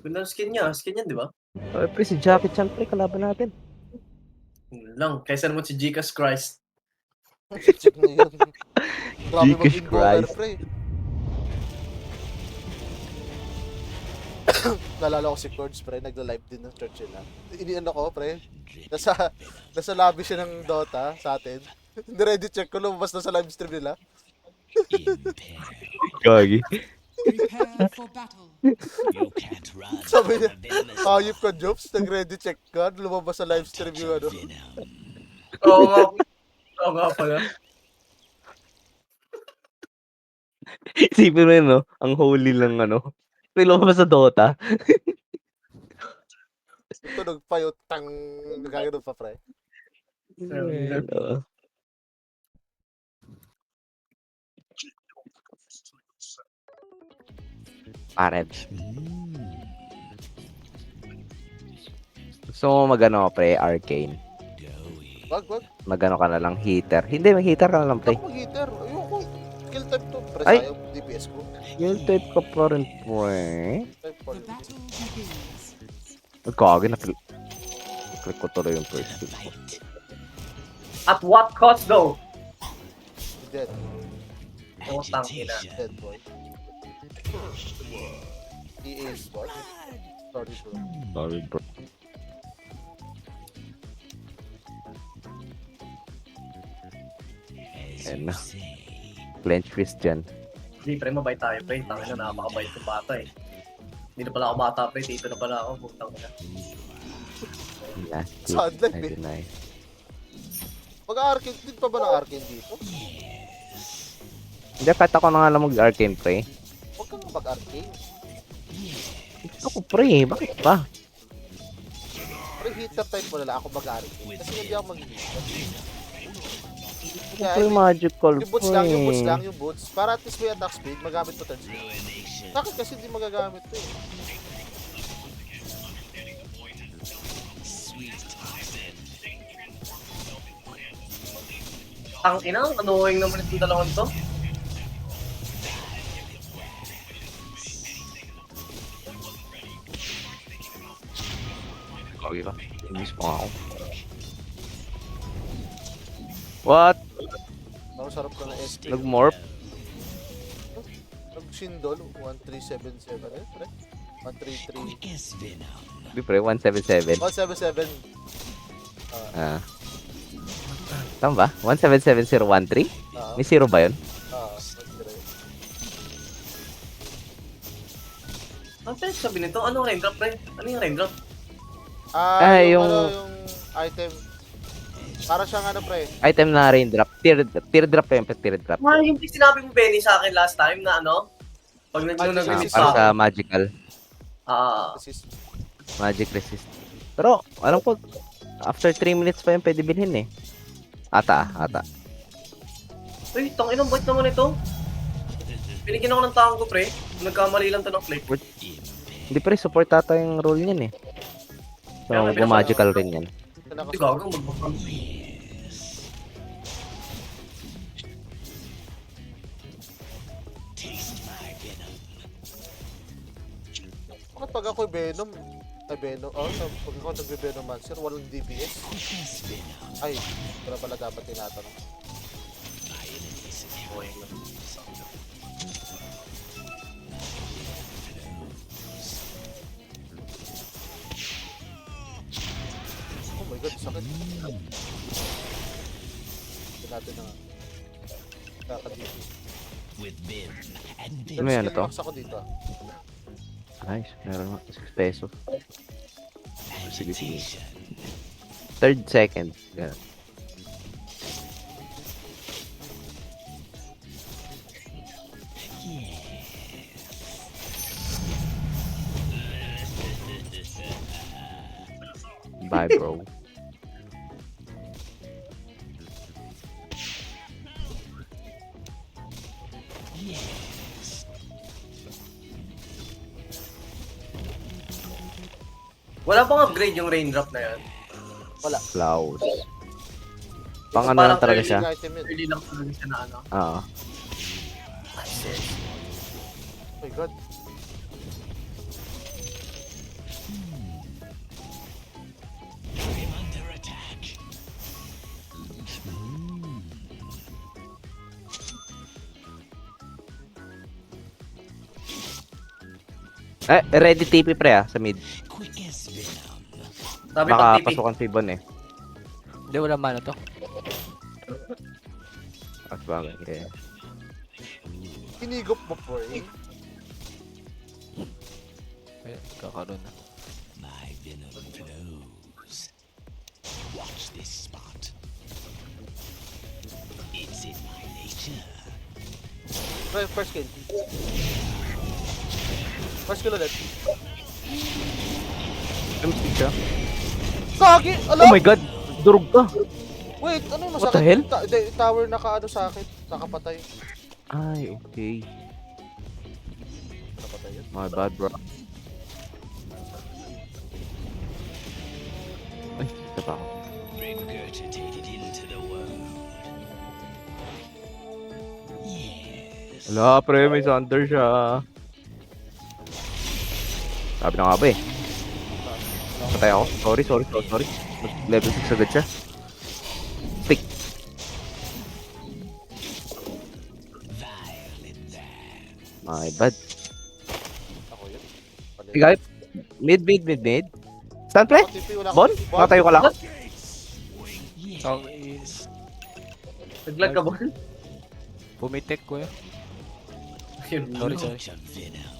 Ganda ng skin niya, skin niya, di ba? Pre, si Jackie Chan, pre, kalaban natin. Yun lang, kaysa naman si Jesus Christ. Check na yun. Grabe Jesus mag-invoker, Christ. pre. Nalala ko si Cords, pre, nagla-live din ng church nila. Iniano ko, pre. Nasa lobby siya ng Dota sa atin. Ready check ko, lumabas na sa live stream nila. Gagi. Prepare for battle. You can't run Sabi niya, from the venomous hayop ka, Jobs, nag-ready check ka, lumabas sa live stream yung ano. venom. Oo nga, oo nga pala. Isipin mo yun, no? Ang holy lang, ano? Pre, lumabas sa Dota. Tunog pa yung tang, nagkaganon pa, pre. Oo. Pared. Gusto mo magano, pre, Arcane? Wag. Magano ka na lang, heater. Hindi, mag-heater ka na lang, pre. Ako mag-hitter. Ayoko. Skill type to. Pre, Ay! sayang DPS ko. Yung type ka pa rin, pre. Type pa The rin. battle begins. Nagkagi na click ko tuloy yung first skill ko. At what cost though? Dead. Utang ina. Dead boy. EA is what? Sorry, bro. Sorry, bro. Ayan na. Clench fist dyan. Hindi, pre, mabait tayo, pre. Tangin na, napakabait ng bata eh. Hindi na pala ako bata, pre. Dito na pala ako. Putang na. Last Sad life, eh. 99. Mag-arcane, din pa ba ng arcane dito? Hindi, kahit ako na nga lang mag-arcane, pre. Huwag kang mag-arcane. Gusto ko, pre. Bakit ba? Pero hitter type mo nila, ako mag-arcane. Kasi hindi ako mag-hitter. Gusto ko yung magical, Yung boots lang, yung boots. Para at least may attack speed, magamit mo turn speed. Bakit kasi hindi magagamit to eh? Ang ina, annoying naman itong dalawang to. Kagi ka. Imbis pa nga ako. What? Ang sarap ko na SP. Nag-morph? Nag-Shindol, 1377 eh, pre. 133. Hindi, pre. 177. 177. Ah. Tama ba? 177013? Ah, May zero ba yun? Ano tayo sabi nito? Ano raindrop, pre? Ano yung raindrop? yung, yung- ano, yung item. Para siyang ano, pre. Item na raindrop. Teardrop pa yun, pre. Teardrop. Ah, yung sinabi mo, Benny, sa akin last time na ano? Pag nag-release Para sa ako. magical. Assist. Magic resist. Pero, alam ko, after 3 minutes pa yung pwede bilhin eh. Ata. Uy, tangin ang bait naman ito. Binigyan ako ng tango, pre. Nagkamali lang to ng click. Hindi, pre. Support ata yung role niyan eh. So, Kaya nga, magical rin yan. Hindi gagang mag-bukang. Bakit pag ako'y Venom? Ay, Venom. Oh, pag ako nagbe-Venom Mancer, walang DPS. Ay, wala pala dapat tinatanong. Oh my god, sakit. Hindi natin na kakadito. Ano yan to? Max ako dito. Nice. Meron 6 pesos. Sige. Third second. Ganun. Bye, bro. Wala bang upgrade yung raindrop na yan? Wala. Klaus. Pang Yung ano lang parang talaga early siya. Item yun. Early lang talaga siya na ano. Oo. Oh my god. Ready TP pre sa mid. Quick as venom. Sabi Baka pag TP. pasukan si Bon eh. Hindi, wala mana to. At bagay. Yeah. Hinigop mo, pre. Ay, kakaroon na. My venom flows. Watch this spot. It's in my nature. Pre, first kill. First kill ulit. Tumstig siya. Kagi! Ala! Oh my god! Durog ka! Wait, ano masakit? What the hell? Tower naka-ano sa akin. Nakapatay. Ay, okay. Nakapatay yun. My bad, bro. Ay, ito pa ako. Regurgitated into the world. Yes. Wala, pre. May Thunder siya. Sabi na nga ba eh. Patay ako. Sorry. Level 6 agad siya. Stick. Violet man. My bad. Ako yun. Pali. Hey guys, mid. Stand play? TP, wala Bon? akong TP. Nakatayo ka lang? Ang is... Naglag ka ba? Pumitek ko eh. Yun. Sorry. Touch of venom.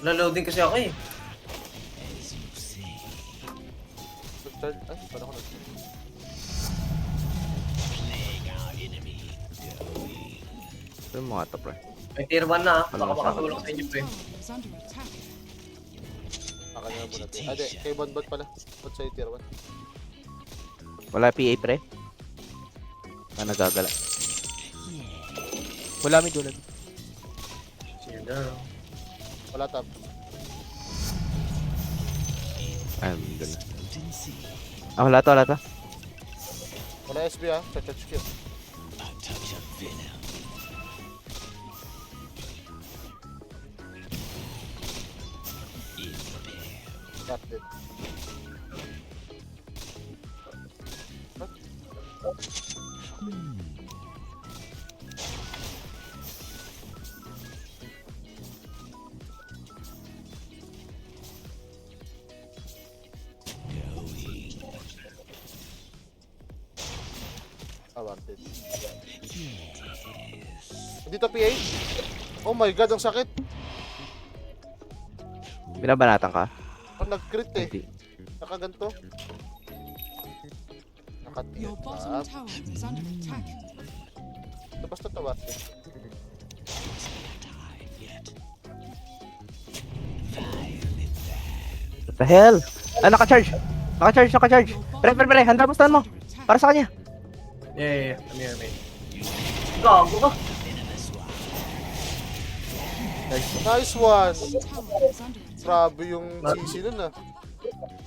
Loading kasi ako eh. As you say. Third, ay, paano ko nag... Plague our enemy. Going. Ito yung mga to, pre. May tier 1 na ah. Baka Ano, makatulong sa inyo pre. Tower is under attack. Akala mo natin. Ah, di. Kay Bonbot pala. Bot sa tier 1. Wala PA, pre. Nagagala. Wala may dulad. Sige na. Wala top. Ay, doon na. Potency. Wala to. Wala SB ah. Sa church kill. A touch of venom. In repair. Got it. Going. Awarded. Yes. Dito PA. Oh my god, ang sakit. Binabanatan ka? Ang nag-crit eh. Hindi. Nakaganto. Your bottom Nakatingin. tower is under attack. Basta tawarded. Time yet. Violet man. What the hell? Naka-charge. Naka-charge. Pre, handa mo, stand mo. Under attack. Para sa kanya. Yeah. I'm here, mate. Gago ka. Venomous one. Nice one. Tower is under attack. Grabe yung CC nun ah.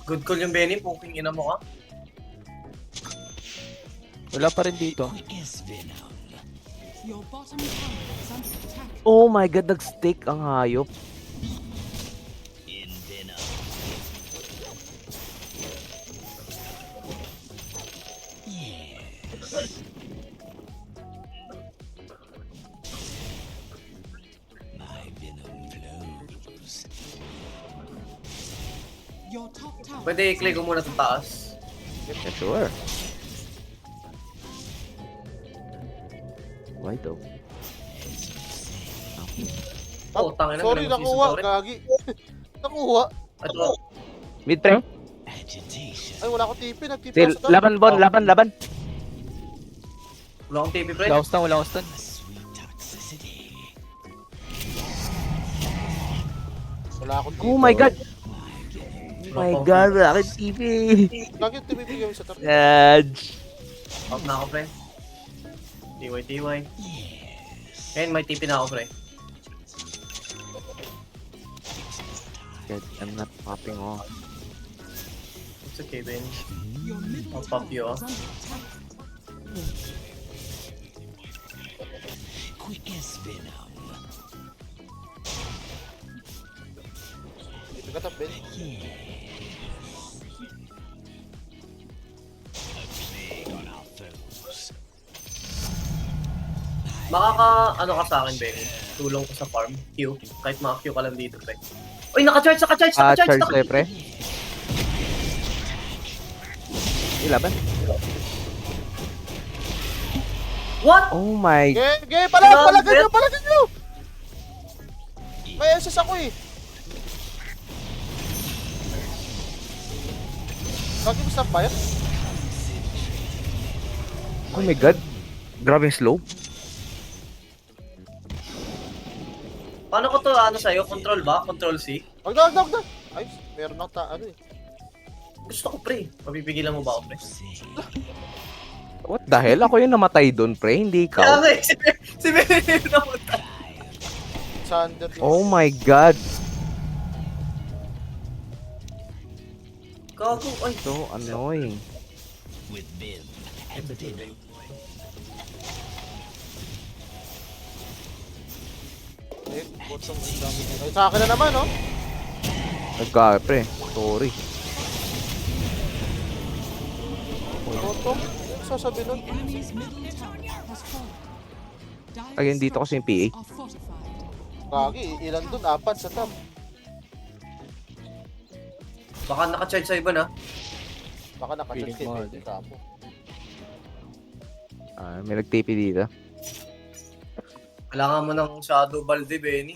Good call yung Benny. Puking ina mo ka. Wala pa rin dito. Quick as venom. Your bottom tower is under attack. Oh my god, nag-stick ang hayop. In venom. Yes. My venom flows. Your top tower. Pwede i-click ko muna sa taas. Yeah, sure. Why though? Oh, tangin na. Sorry, nakuha. Gagi. Nakuha. Ito. Mid pre? Agitation. Ay, wala akong TP. Nag-TP Still, ako sa top. laban Bon, laban. Wala akong TV, pre. Wala ko stun. A sweet toxicity. Wala akong TP. Oh my god. Oh my god, wala akong TV. Gagi, TP bigyan mo sa top. Edge. Out na ako, pre. TY. Yes. Ngayon, may TP na ako, pre. God, I'm not popping off. It's okay, Ben. Your middle I'll tower pop you off. is under attack. Quick as venom. TP ka top, Ben. A plague on our foes. Makaka, ano ka sa akin, Ben? tulong ko sa farm. Q. Kahit maka-Q ka lang dito, pre. Uy, naka-charge! Charge sa'yo, pre. Ilaban. What? Oh my... Ge, palagan nyo! May SS ako eh. Lagi mo stop ba yan? Oh my god. Grabe yung slow. Paano ko to, ano sa'yo? Control ba? Control C? Wag na. Ayos, meron ako ano eh. Gusto ko, pre. Mapipigilan mo ba ako, pre? What the hell? Ako yung namatay doon, pre. Hindi Kaya ikaw. nga eh, si Mary namatay. Sander yung... Oh my god. Gago, ay. So annoying. With vim and venom. Eh, bottom ang dami nila. Ay, sa akin na naman, oh. Nagka, pre. Sorry. Bottom? Ano sasabi nun? The enemy's middle tower has fallen. Dire Ayun, dito kasi yung PA. structures are fortified. Kagi, ilan dun? 4 sa top. Baka naka-charge sa iba na. Baka nakachat Feeling kay mo, Benny Capo. May nag-TP dito. Kailangan mo ng Shadow Balde, Benny.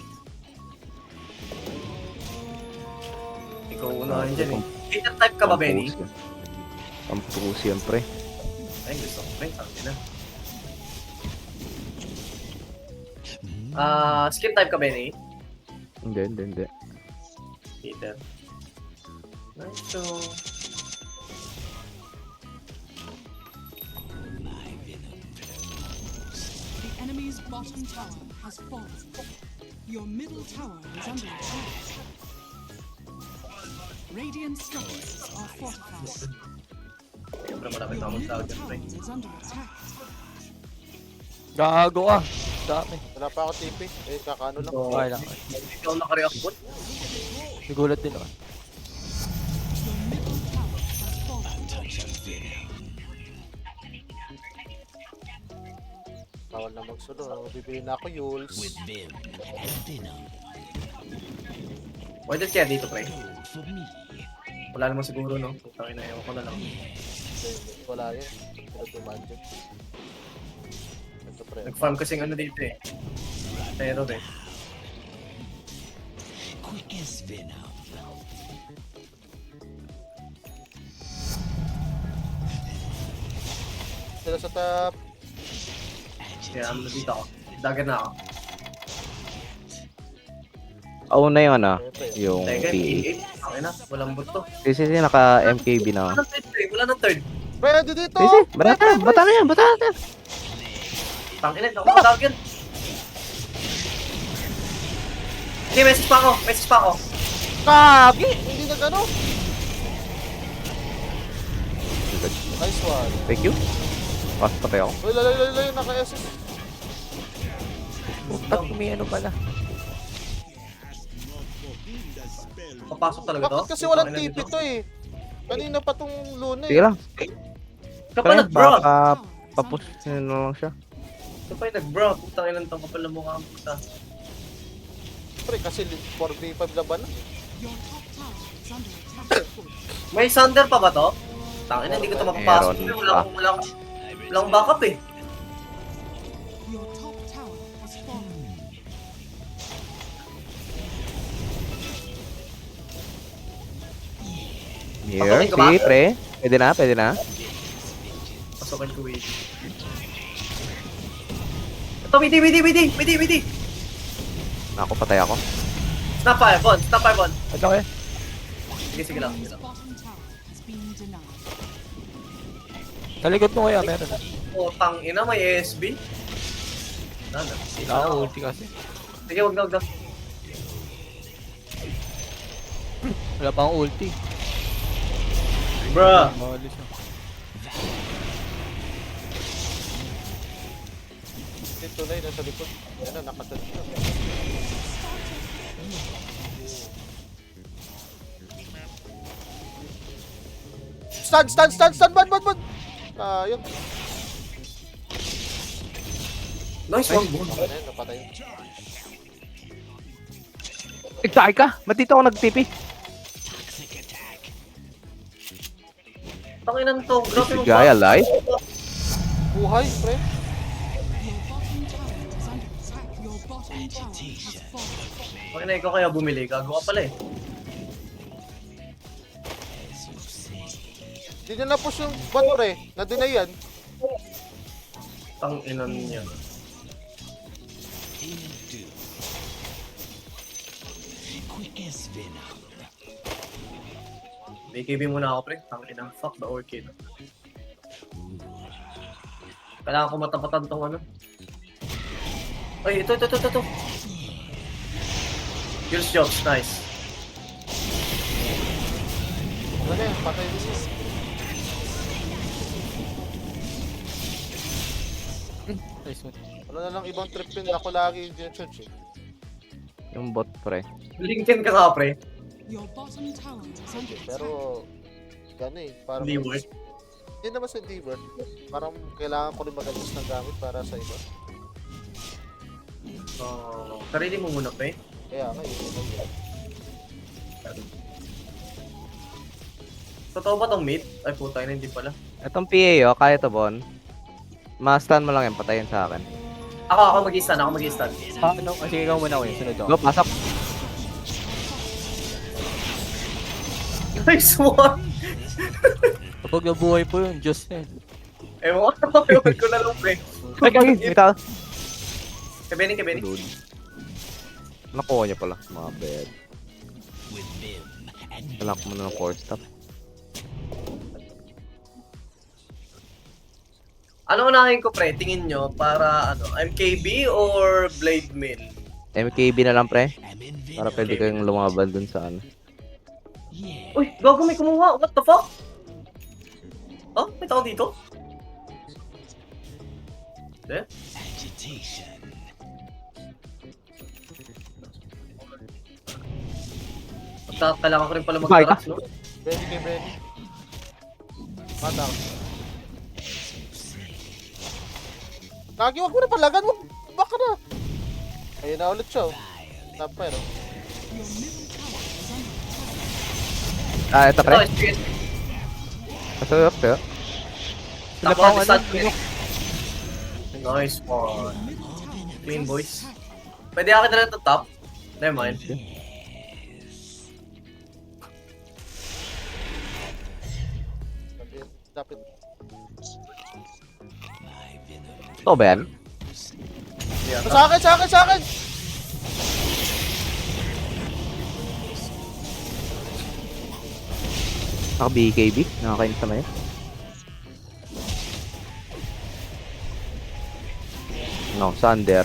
Ikaw unahin dyan eh. Hater type ka ba, Benny? Pampus yan, pre. Ay, gusto ko, pre. Sabi na. Skin type ka, Benny? Hindi. Hater. Nice to... The enemy's bottom tower has fallen. Your middle tower is under attack. Radiant structures are fortified. Siyempre, malapit Your ako middle mag-tawag dyan, pre. tower is under attack. Gago ah. Dami. Wala pa ako TP. Eh, kakano lang. So, Okay lang. hindi ako nakareact bot. Nagulat din ako. Your middle tower has fallen. Touch of venom. Bawal na magsulo. Bibili na ako Yules. With vim and venom. Pwede kaya dito, pre. Gold for me. Wala naman siguro, no? Putangin na, ewan ko na lang. Wala yan. Pero tumandyan. Ito pre. Nag-farm kasing ano dito eh. Terror eh. Quick as venom. Sila sa top. Kaya ano na dito ako. Dagger na ako. Una yung ano, Siyempre. yung Teka, PA. PA. Ang ina, walang bot to. Sisi naka MKB na. Wala nang third, pre. Wala nang third. Pwede dito! Sisi, bata na yan. Tangina, ako matawag yun. Hindi, message pa ako. Kagi! Hindi na gano. Nice one. Thank you. Patay ako. Uy, laloy, naka-SS. Putak, may ano pala. Papasok talaga to. Bakit kasi walang Tangina TP dito. to eh? Kanina pa tong Luna Sige eh. lang. Kapal Pre, nag-bro. baka papus na lang siya. Kapal nag-bro. Putang ilan tong kapal na mukha ang puta. Pre, kasi 4v5 laban na. Your top tower is under attack. May Sander pa ba to? Tangina, hindi ko to mapapasok. Meron Walang backup eh. Your top tower has fallen. Here, Patuloy ka ba? si pre. Pwede na. Pasokan ko wait. Ito, wait. Ako, patay ako. Snap fireball. Ano kaya? Sige lang. Enemy's bottom tower has been denied. Sa likod mo kaya meron na. Oh, tangina, may ASB. Wala na. Wala ako ulti kasi. Sige, wag na. Wala pa akong ulti. Bruh. Mawalis na. Dito na yun, nasa likod. Yan na, nakatad na. Stand! Ban! Ayun. Nice one, boy. Okay na yun, napatay yun. Igsakay ka! Ba't dito ako nag-TP? Toxic attack. Tanginan to. Grabe Si mo Guy alive? Buhay, pre. Your bottom tower has Agitation. fallen. Pag ikaw kaya bumili, gago ka pala eh. As you say. Hindi niya na-push yung bot, pre. Na-deny yan. Tanginan niya. In do. Quick as venom. BKB muna ako, pre. Tanginan. Fuck the orchid. Kailangan ko matapatan tong ano. Ay, ito. Kills jobs, nice. Ano na yan, patay din yun. Nice one. Wala na lang ibang trip yun. Ako lagi yung church eh. Yung bot, pre. Linkin ka nga, pre. Your bottom tower is under attack. Pero, gano'n eh. Parang, Hindi worth. Hindi naman sa hindi worth. Parang kailangan ko rin mag-adjust ng gamit para sa iba. Sarili mo muna, pre. Kaya nga, yun yun. Totoo ba tong meat? Ay, puta na, hindi pala. Itong PA, oh, kaya to, Bon. Ma-stun mo lang yan, patayin sa akin. Ako mag-i-stun. Ano? Sige, ikaw muna ko yun. Sunod ako. Go, pasok. Nice one! Kapag nabuhay po yun, Diyos na yun. Ewan ko na lang, pre. Ay, kagi, ito. Kabeni. Dude. Nakuha niya pala, mga bed. With vim and Talak mo na ng core stuff. Ano unahin ko, pre? Tingin nyo para ano, MKB or Blade Mill? MKB na lang, pre. I'm in Para venom. pwede kayong lumaban dun sa ano. Yeah. Uy, gago may kumuha. What the fuck? Oh, may tao dito? Eh? Agitation. Kailangan ko rin pala Bye, mag-tracks, no? Benny kay Benny. Mata ako. Lagi, wag mo na palagan mo. Baka na. Ayun na ulit siya. Tap pa yun. Your middle tower is under attack. Ah, ito, pre. Ito, experience. Pasok, pre. Sila Tapos, pa ang ano, start pinok. Nice one. Your middle tower Clean, is boys. under attack. Pwede akin na lang ito top. Never mind. Dapat. My venom. Ito ba yan? Yeah, Sa akin, sa akin, sa akin! Naka BKB? Nakakainis naman yun. No, Sander.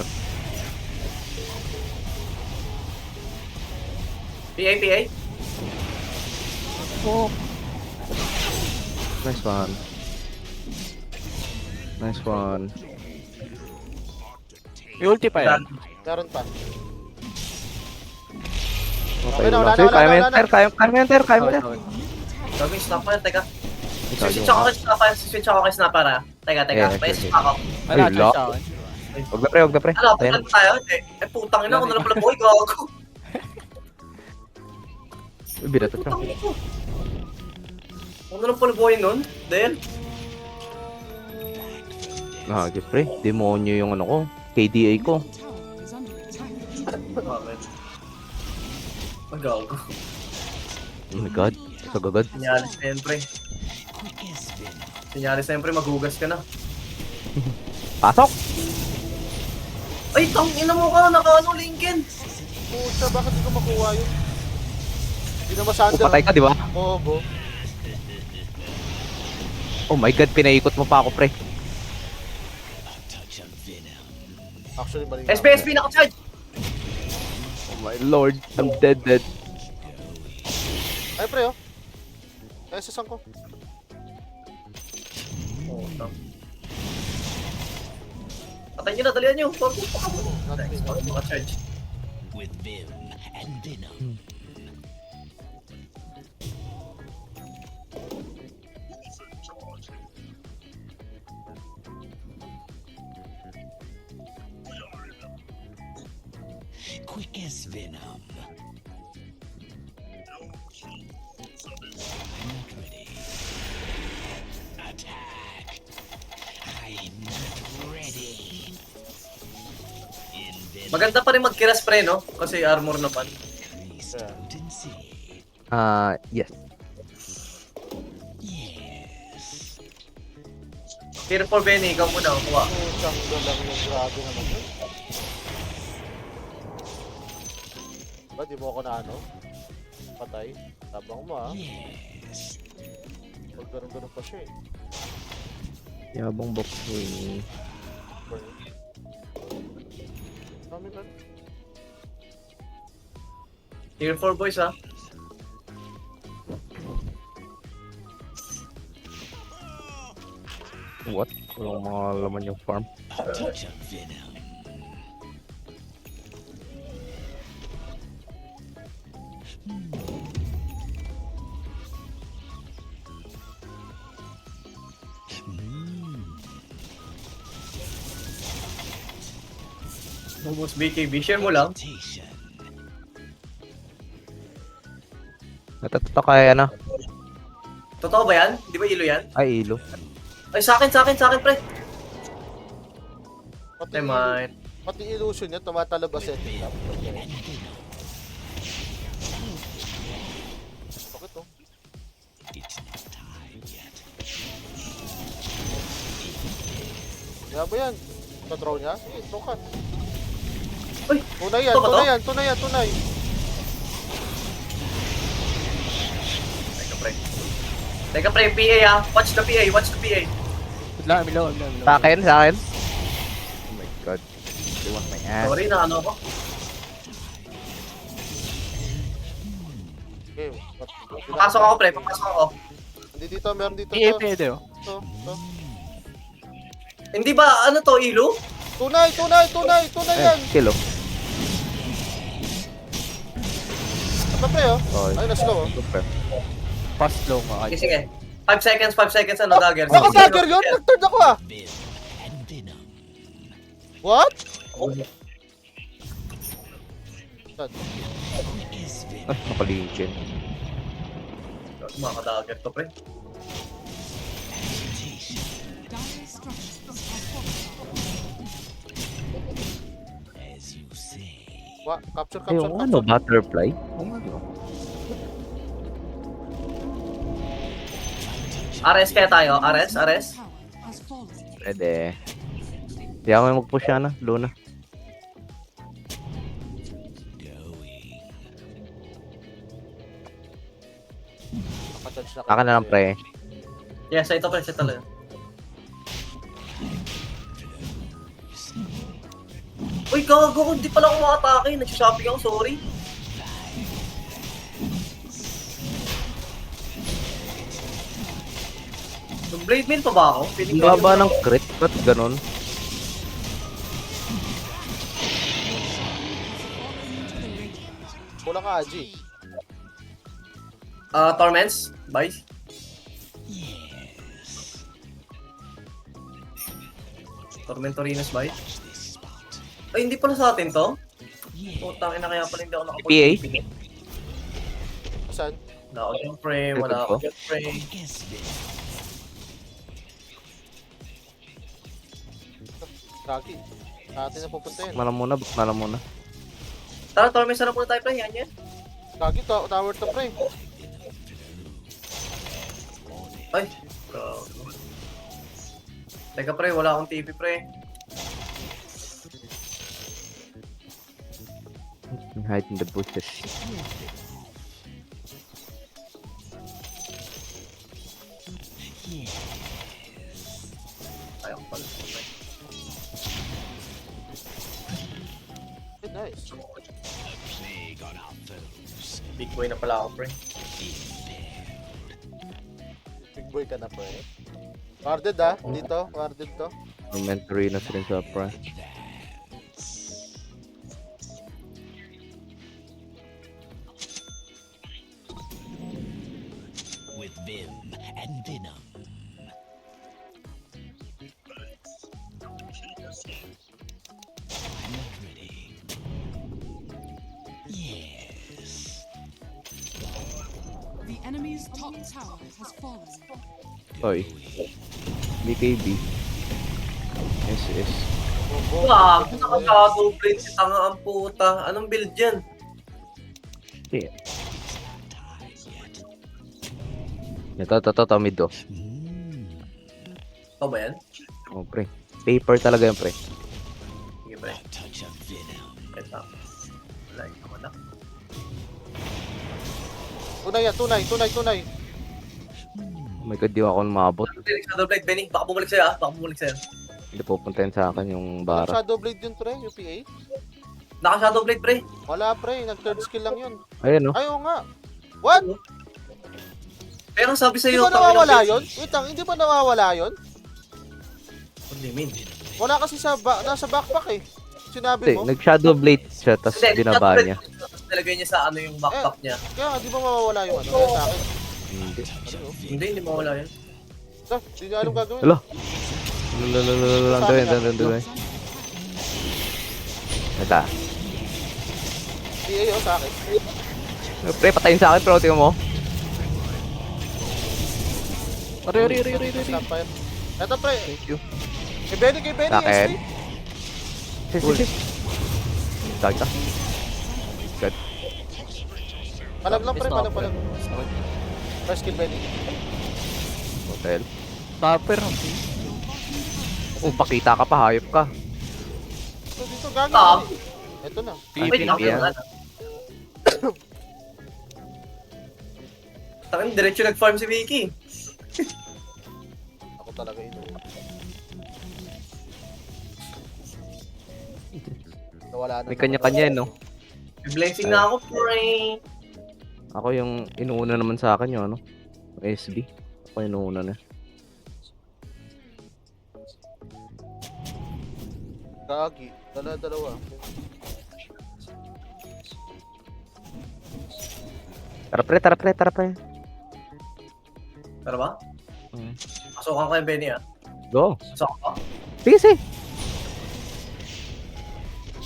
PA. Oh, Nice one. Nice one. may ulti pa yan. Meron pa. Okay, na, lang. wala na, Sige, wala kaya na, mo wala yan, Ter. Kaya mo yan, Ter. Kaya mo yan. Gagawin stop pa yan, teka. Ikaw, Switch yung- ako kay snapper. Switch ako kay snapper, ha? Teka. Yeah, May sure, switch ako. Wala, Ay, charge lock. ako. Huwag na, pre. Huwag na, pre. Ano, Ayan. punta tayo? Eh, putang ina. Kung nalang pala buhay, gago. Binato siya. Putang ina ko. Kung nalang pala buhay nun, dahil. Nakagis, pre. Demonyo yung ano ko. KDA ko. Middle tower is under attack. Bakit? Magago. Oh my god. Sagagad. Sinyali siyempre. Quick as venom. Sinyali siyempre, maghugas ka na. Pasok! Ay, tangina mo ka. Naka-ano, Lincoln. Pucha, bakit di ko makuha yun? Hindi na masander. Patay ka, di ba? Oo, bo. Oh my god, pinaikot mo pa ako, pre. A touch of venom. Actually, mali. SB, naka-charge. Oh my lord, I'm dead. Ay, pre, oh. Ay, sasang ko. Oh, patay nyo na, dalihan nyo. Naka-charge. With vim and venom. quick as venom. I'm not ready. Attack. I'm not ready. Inventory Maganda pa rin magkiras pre, no? Kasi armor naman. increased Yeah. potency. Yes. Yes. Tier 4 Benny, ikaw muna, kuha. Putang lang yung grabe naman yun. Ba't di mo ako na ano? Patay? Tabang mo ah. Yes. Pag ganun pa siya eh. Yabang box eh. Dami na. Tier 4 boys, ha? What? Walang mga laman yung farm. A touch of venom. Ubus BKB, share mo lang. Rotation. Natatuto kaya na. Totoo ba yan? Di ba ilo yan? Ay, ilo. Ay, sa akin, pre. Pati, Ay, man. pati illusion niya, tumatalabas set up. Bakit to? It's not time yet. Kaya ba yan? Tatraw niya? Sige, throw ka. Uy, Tunay yan, ito ba to? tunay yan, tunay yan, tunay. Teka, pre, PA, ha? Watch the PA. Wala, milaw. Sa akin? Oh my god. They want my ass. Sorry, na ano ko. Okay. Papasok ako, pre. Hindi dito, meron dito. PA To. pwede oh. To. Hindi ba, ano to, ilo? Tunay yan. Kill oh. Ano pre oh? Sorry. Ay, na-slow oh. Super. Fast low mga Okay, sige. 5 seconds, ano, dagger. Naka-dagger yun? Nag-turn ako ah. Vim and venom. What? Quick as venom. Ay, napalinchin. Mga dagger to, pre. Rotation. Dire structures are fortified. As you say. Capture. Ay, yung ano, butterfly? RS kaya tayo? RS? Tower has fallen. Pwede. Hindi ako may mag-push yan Luna. Going. Nakacharge na ako. Akin na lang pre. Yes, ito, pre. Set talaga. Uy, gago. Hindi pala ako makatake. Nagsishopping ako, sorry. Blade mail pa ba ako? Ang baba ng crit, ba't ganun? Kulang ka, Aji. Torments? Vice? Yes. Tormentorinos Vice? Watch this spot. Ay, hindi pala sa atin to? Yes. Putang ina, kaya pala hindi ako nakapag- PA? Saan? Wala ako dyan, pre. Wala ako dyan, pre. Quick as venom. Rocky. Sa atin na pupunta yan. Mana muna, bukmana muna. Tara, Torments na muna tayo, pre. Yan. Rocky, tower to pre. Ay, gago. Teka, pre. Wala akong TV, pre. Hide in the bushes. Ayaw ko pala. Nice. Plague on our foes. Big boy na pala ako, pre. Big boy ka na pre. Guarded ah. Dito. Guarded to. Inventory na sila sa pre. With vim and venom. I'm not ready. The enemy's top tower has fallen. Oy. BKB. SS. Wag, naka-shadow blade si tanga ang puta. Anong build yan? Shit. Ito, mid oh. Ito ba yan? Oh, pre. Paper talaga yan, pre. Sige pre. Touch of venom. Ito. Wala, ito ko na. Tunay. Oh my god, di ako mabot. Shadow blade, Benny. Baka bumalik sa'yo ah. Baka bumalik sa'yo. Hindi pupuntahin sa akin yung Walang bara. Shadow Blade yun, pre, yung PA. Naka-shadow blade, pre. Wala, pre, nag-third skill lang yun. Ayan oh. Ayaw nga. What? Pero sabi Hindi sa'yo, ba nawawala yun? Wait lang, hindi ba nawawala yun? What do you mean? Wala kasi nasa backpack eh. Sinabi Hindi, mo. nag-shadow blade siya, tapos binaba niya. Tapos nilagay niya sa ano yung backpack niya. Kaya nga, di ba mawawala yung ano? Kaya sa akin. Hindi. Hindi mawala yan. Ito, hindi nyo alam gagawin. Alo. Doon. Ito. PA oh, sa akin. Pre, patayin sa akin, pero tingnan mo. Ari. Snapfire. Eto, pre. Thank you. Kay Benny, Sa akin. SP. Sis. Dagta. Good. Palag lang, pre, palag. First kill, Benny. Hotel. Topper. Oh, pakita ka pa, hayop ka. Dito, gagi. Stop. Ito na. Wait, ako yan. yung ano. Takin, diretso nag-farm si Vicky. Ako talaga ito. Nawala na. May kanya-kanya, no? May blessing na ako, pre. Ako yung inuuna naman sa akin yung ano, SB. Ako yung inuuna na. Gagi. Dalawa. Tara pre. Pero ba? Hmm. Pasukan ko yung Benny ah. Go. Pasukan ko. Sige.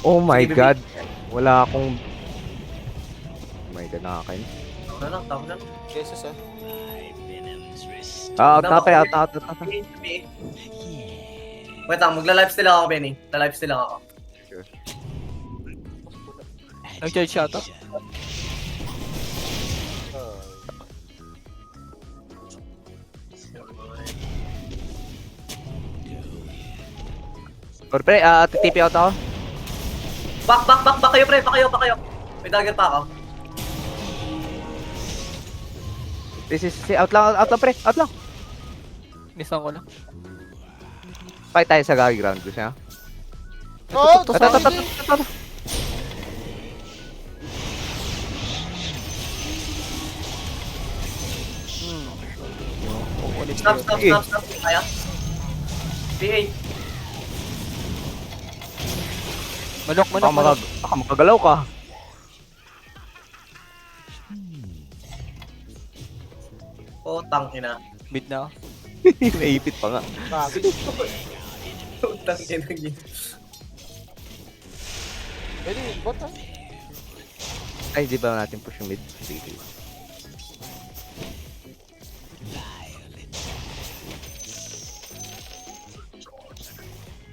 Oh my Sige, god. Wala akong... Oh my god, nakakain. Tama na. Cases ah. Out. Wait lang, magla-lifesteal ako, Benny. La-lifesteal lang ako. Nag-charge siya ata. Or pre, TP out ako. Back kayo, pre. Pa kayo. May dagger pa ako. This is out lang pre, out lang. Nisan ko lang. Fight tayo sa Gagi ground gusto niya. Oh! Ito. Stop. Sige. Kaya? PA. Manok. Baka makagalaw ka. Oh, tangina. Mid na ako. Naipit pa nga. Gagi. Tangina yun. Benny, bot ah. Ay, di ba natin push yung mid? Sige.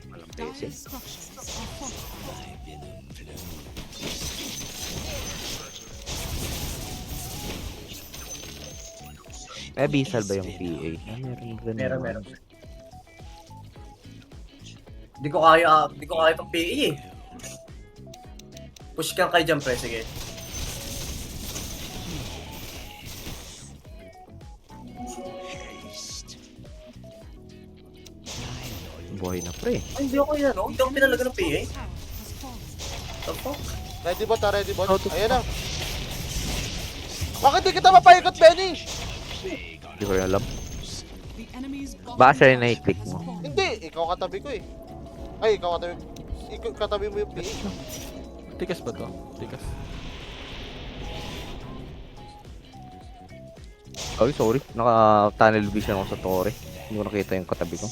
Walang Dire pacing. structures are fortified. May Abyssal ba yung PA? Meron. Di ko kaya pang PA eh. Push kang kay jump pre, sige. Buhay na pre. Ay, hindi ako yan, no? Hindi ako pinalaga ng PA. Tower has fallen. The fuck? Ready bot. Ayan na. Bakit di kita mapaikot, Benny? Hindi ko rin alam. The enemy's bottom Baka siya rin tower na-i-click has mo. fallen. Hindi, ikaw katabi ko eh. Ay, ikaw katabi mo yung PA. Tikas ba to? Tikas. Ay, sorry. Naka-tunnel vision ako sa Torre. Hindi ko nakita yung katabi ko.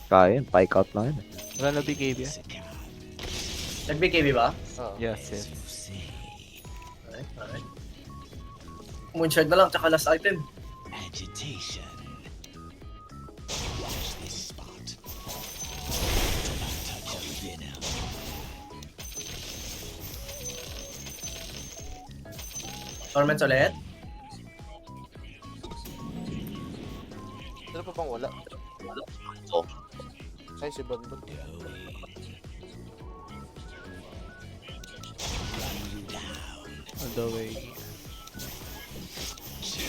Kaya yun. Pike out lang yun. Wala na BKB yan. Nag-BKB ba? Oo. Yes. Alright. Moonshard na lang, tsaka last item. Agitation. Watch this spot. A touch of venom. Torments ulit. Ano pa bang wala? Oh. Ay, si Bonbon. On the way.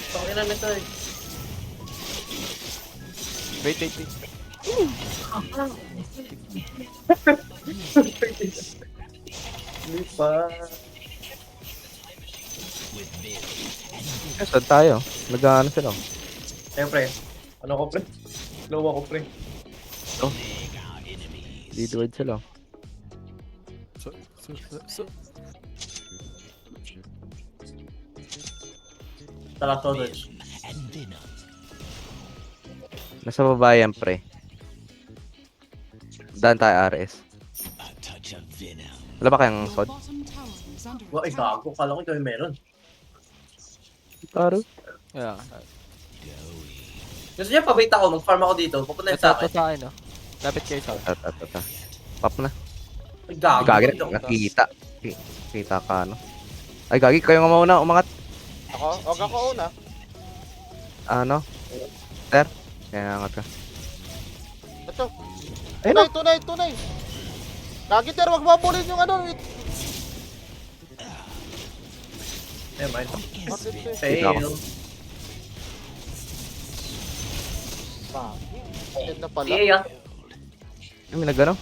Tangina nito eh. Wait, wait, wait. Hindi pa. With vim Saan tayo? Nag-ano sila? Siyempre. Ano ko, pre? Lowa ko, pre. plague our enemies. Leadward sila. So. Tala to, Dodge. And venom. Nasa baba yan, pre. Daan tayo RS. A touch of venom. Wala ba kayang Your sword? bottom tower is under Wa, ay, attack. gago. Kala ko ito yung meron. Taro. Yeah. Gusto niya, pabait ako. Mag-farm ako dito. Pupunta yun Ito sa to akin. sa akin, no? Lapit kayo sa akin. Tata. Pop na. Ay, gago. Gagi Ito. na. Nakita. Kita ka, no? Ay, gagi. Kayo nga mauna. Umangat. Ako? Huwag ako una. Ano? Ter? Kaya angat ka. Ito. Ayun na. Tunay. Lagi, Ter, wag mabulin yung ano. Never mind. Bakit ito? Fail. Yan na pala. Yeah. Ay, may nagano?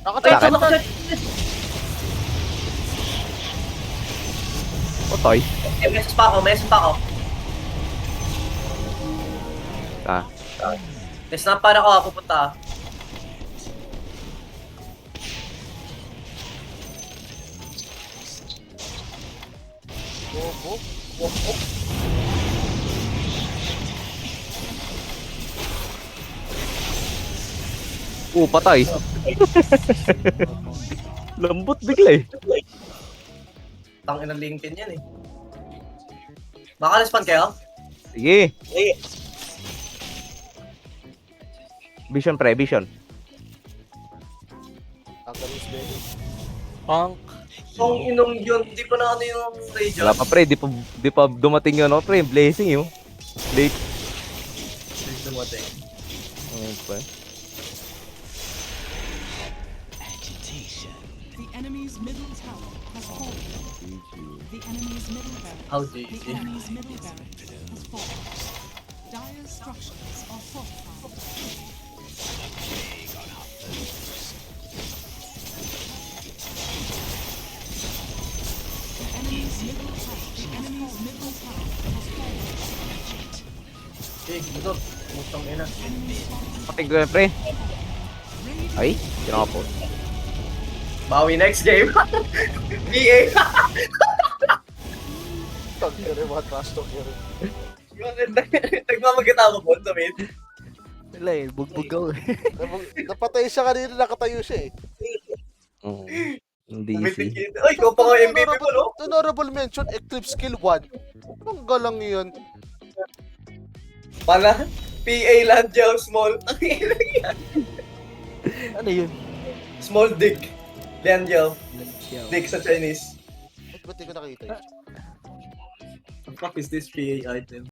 Nakatayo Sa akin? ka na. Otoy. Eh, message pa ako. Ah. Eh, snap para ako pupunta. Bobo. Patay. Lambot bigla eh. Tangin ng LinkedIn yan eh. Maka-respond kayo? Sige. Vision pre, vision. Ang galis, baby. Punk. Kung inom yun, di pa na ano yung radio. Wala pa pre, di pa dumating yun, no, pre, blessing yun. Late. Dumating. Ayun pa. Agitation. The enemy's middle tower has fallen. The enemy's middle barracks. How The GG. enemy's middle barracks has fallen. Dire structures are fortified. The enemy's middle tower has fallen. Eh, gudot. Putang ina. Pating ko yan, pre. Ay, ginawa po. Bawi next game. PA. Tagkiri, mga trash talk yun. Nagmamagita ako po sa mid. Wala eh, bugbog ako eh. Napatay siya kanina, nakatayo siya eh. Hindi Mythic easy. kid. Ay, ikaw pa nga MVP mo, no? Honorable mention, Eclipse skill 1. Ang galang yun. Pala, PA Landjaw Small. Ang ina yan. Ano yun? Small dick. Landjaw. Yeah. Dick sa Chinese. Ba't di ko nakita yun? What the fuck is this PA item?